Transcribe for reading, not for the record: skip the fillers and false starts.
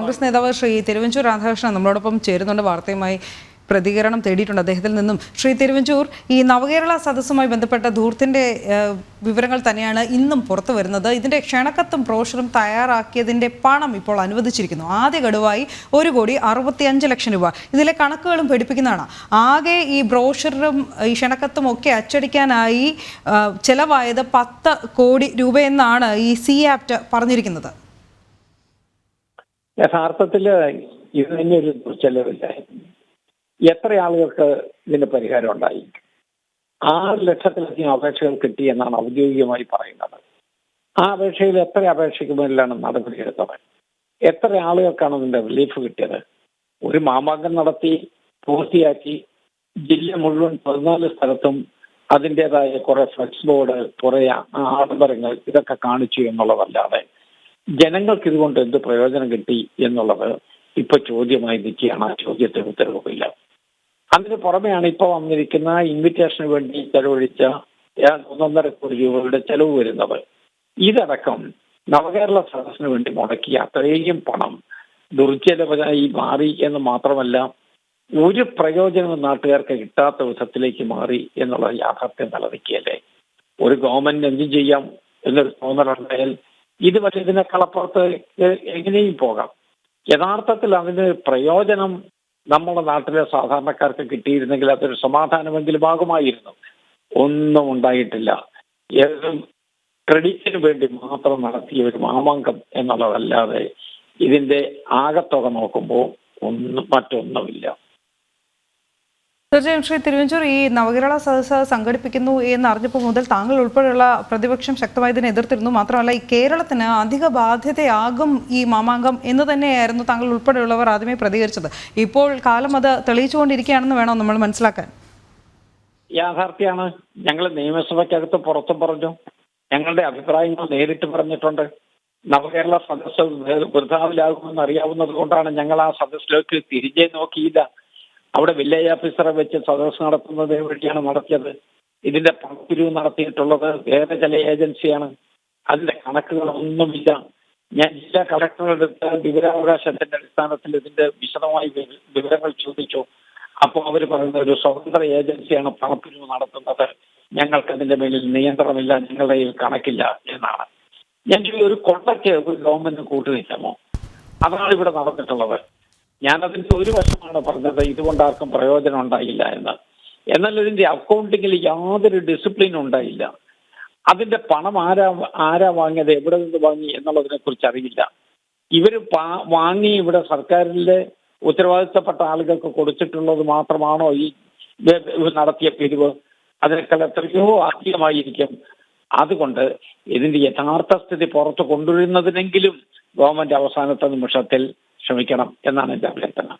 കോൺഗ്രസ് നേതാവ് ശ്രീ തിരുവഞ്ചൂർ രാധാകൃഷ്ണൻ നമ്മളോടൊപ്പം ചേരുന്നുണ്ട്. വാർത്തയുമായി പ്രതികരണം തേടിയിട്ടുണ്ട് അദ്ദേഹത്തിൽ നിന്നും. ശ്രീ തിരുവഞ്ചൂർ, ഈ നവകേരള സദസ്സുമായി ബന്ധപ്പെട്ട ധൂർത്തിന്റെ വിവരങ്ങൾ തന്നെയാണ് ഇന്നും പുറത്തു വരുന്നത്. ഇതിന്റെ ക്ഷണക്കത്തും ബ്രോഷറും തയ്യാറാക്കിയതിന്റെ പണം ഇപ്പോൾ അനുവദിച്ചിരിക്കുന്നു. ആദ്യ ഗഡുവായി 1,65,00,000 രൂപ. ഇതിലെ കണക്കുകളും പഠിപ്പിക്കുന്നതാണ്. ആകെ ഈ ബ്രോഷറും ഈ ക്ഷണക്കത്തും ഒക്കെ അച്ചടിക്കാനായി ചെലവായത് 10 കോടി രൂപയെന്നാണ് ഈ CAPT പറഞ്ഞിരിക്കുന്നത്. യഥാർത്ഥത്തിൽ ഇത് തന്നെ ഒരു ചെലവില്ലായിരുന്നു. എത്ര ആളുകൾക്ക് ഇതിന് പരിഹാരം ഉണ്ടായി? 6 ലക്ഷത്തിലധികം അപേക്ഷകൾ കിട്ടി എന്നാണ് ഔദ്യോഗികമായി പറയുന്നത്. ആ അപേക്ഷയിൽ എത്ര അപേക്ഷയ്ക്ക് മേലാണ് നടപടിയെടുത്തത്? എത്ര ആളുകൾക്കാണ് ഇതിന്റെ റിലീഫ് കിട്ടിയത്? ഒരു മാമാങ്കം നടത്തി പൂർത്തിയാക്കി ജില്ല മുഴുവൻ 14 സ്ഥലത്തും അതിൻ്റെതായ കുറെ ഫ്ലെക്സ് ബോർഡ്, കുറെ ആഡംബരങ്ങൾ ഇതൊക്കെ കാണിച്ചു എന്നുള്ളതല്ലാതെ ജനങ്ങൾക്ക് ഇതുകൊണ്ട് എന്ത് പ്രയോജനം കിട്ടി എന്നുള്ളത് ഇപ്പൊ ചോദ്യമായി നിൽക്കുകയാണ്. ആ ചോദ്യത്തിന് ഉത്തരവുമില്ല. അതിന് പുറമെയാണ് ഇപ്പോൾ വന്നിരിക്കുന്ന ഇൻവിറ്റേഷന് വേണ്ടി ചെലവഴിച്ച 1.5 കോടി രൂപയുടെ ചെലവ് വരുന്നത്. ഇതടക്കം നവകേരള സദസ്സിന് വേണ്ടി മുടക്കിയ അത്രയും പണം ദുർജലമായി മാറി എന്ന് മാത്രമല്ല, ഒരു പ്രയോജനവും നാട്ടുകാർക്ക് കിട്ടാത്ത വിധത്തിലേക്ക് മാറി എന്നുള്ള യാഥാർത്ഥ്യം നിലനിൽക്കുകയല്ലേ. ഒരു ഗവൺമെന്റ് എന്തും ചെയ്യാം എന്നൊരു തോന്നലുണ്ടായാൽ ഇത് പക്ഷേ ഇതിനേക്കാളപ്പുറത്ത് എങ്ങനെയും പോകാം. യഥാർത്ഥത്തിൽ അതിന് പ്രയോജനം നമ്മുടെ നാട്ടിലെ സാധാരണക്കാർക്ക് കിട്ടിയിരുന്നെങ്കിൽ അതൊരു സമാധാനമെങ്കിലും ആകുമായിരുന്നു. ഒന്നും ഉണ്ടായിട്ടില്ല. ഏതും ക്രെഡിറ്റിന് വേണ്ടി മാത്രം നടത്തിയ ഒരു മാമാങ്കം എന്നുള്ളതല്ലാതെ ഇതിന്റെ ആകത്തുക നോക്കുമ്പോൾ മറ്റൊന്നുമില്ല. തീർച്ചയായും ശ്രീ തിരുവഞ്ചൂർ, ഈ നവകേരള സദസ്സ് സംഘടിപ്പിക്കുന്നു എന്നറിഞ്ഞപ്പോൾ മുതൽ താങ്കൾ ഉൾപ്പെടെയുള്ള പ്രതിപക്ഷം ശക്തമായി ഇതിനെ എതിർത്തിരുന്നു. മാത്രമല്ല, ഈ കേരളത്തിന് അധിക ബാധ്യതയാകും ഈ മാമാങ്കം എന്ന് തന്നെയായിരുന്നു താങ്കൾ ഉൾപ്പെടെയുള്ളവർ ആദ്യമേ പ്രതികരിച്ചത്. ഇപ്പോൾ കാലം അത് തെളിയിച്ചുകൊണ്ടിരിക്കുകയാണെന്ന് വേണം നമ്മൾ മനസ്സിലാക്കാൻ. യാഥാർത്ഥ്യമാണ്. ഞങ്ങൾ നിയമസഭയ്ക്കകത്ത് പുറത്തും പറഞ്ഞു, ഞങ്ങളുടെ അഭിപ്രായങ്ങൾ നേരിട്ട് പറഞ്ഞിട്ടുണ്ട്. നവകേരള സദസ്സ് വൃഥാവിലാകുമെന്ന് അറിയാവുന്നത് കൊണ്ടാണ് ഞങ്ങൾ ആ സദസ്സിലേക്ക് തിരിഞ്ഞേ നോക്കിയില്ല. അവിടെ വില്ലേജ് ഓഫീസറെ വെച്ച് സദസ്സ് നടത്തുന്നത് വഴിയാണ് നടത്തിയത്. ഇതിന്റെ പണപ്പിരിവ് നടത്തിയിട്ടുള്ളത് വേറെ ചില ഏജൻസിയാണ്. അതിന്റെ കണക്കുകളൊന്നുമില്ല. ഞാൻ ജില്ലാ കളക്ടറുടെ അടുത്ത് വിവരാവകാശത്തിന്റെ അടിസ്ഥാനത്തിൽ ഇതിന്റെ വിശദമായി വിവരങ്ങൾ ചോദിച്ചു. അപ്പോൾ അവർ പറയുന്ന ഒരു സ്വതന്ത്ര ഏജൻസിയാണ് പണപ്പിരിവ് നടത്തുന്നത്, ഞങ്ങൾക്കതിന്റെ മേലിൽ നിയന്ത്രണമില്ല, ഞങ്ങളുടെ കയ്യിൽ കണക്കില്ല എന്നാണ്. ഞാൻ ഒരു കൊള്ളയ്ക്ക് ഗവൺമെന്റ് കൂട്ടുനിൽക്കാമോ? അതാണ് ഇവിടെ നടന്നിട്ടുള്ളത്. ഞാനതിന്റെ ഒരു വശമാണ് പറഞ്ഞത്, ഇതുകൊണ്ട് ആർക്കും പ്രയോജനം ഉണ്ടായില്ല എന്ന്. എന്നാൽ ഇതിന്റെ അക്കൗണ്ടിങ്ങിൽ യാതൊരു ഡിസിപ്ലിനും ഉണ്ടായില്ല. അതിന്റെ പണം ആരാ വാങ്ങിയത്, എവിടെ നിന്ന് വാങ്ങി എന്നുള്ളതിനെ കുറിച്ച് അറിയില്ല. ഇവർ വാങ്ങി ഇവിടെ സർക്കാരിലെ ഉത്തരവാദിത്തപ്പെട്ട ആളുകൾക്ക് കൊടുത്തിട്ടുള്ളത് മാത്രമാണോ ഈ നടത്തിയ പിരിവ്? അതിനേക്കാൾ എത്രയോ അധികമായിരിക്കും. അതുകൊണ്ട് ഇതിന്റെ യഥാർത്ഥ സ്ഥിതി പുറത്തു കൊണ്ടുവരുന്നതിനെങ്കിലും ഗവൺമെന്റ് അവസാനത്തെ നിമിഷത്തിൽ ശ്രമിക്കണം എന്നാണ് എൻ്റെ അഭ്യർത്ഥന.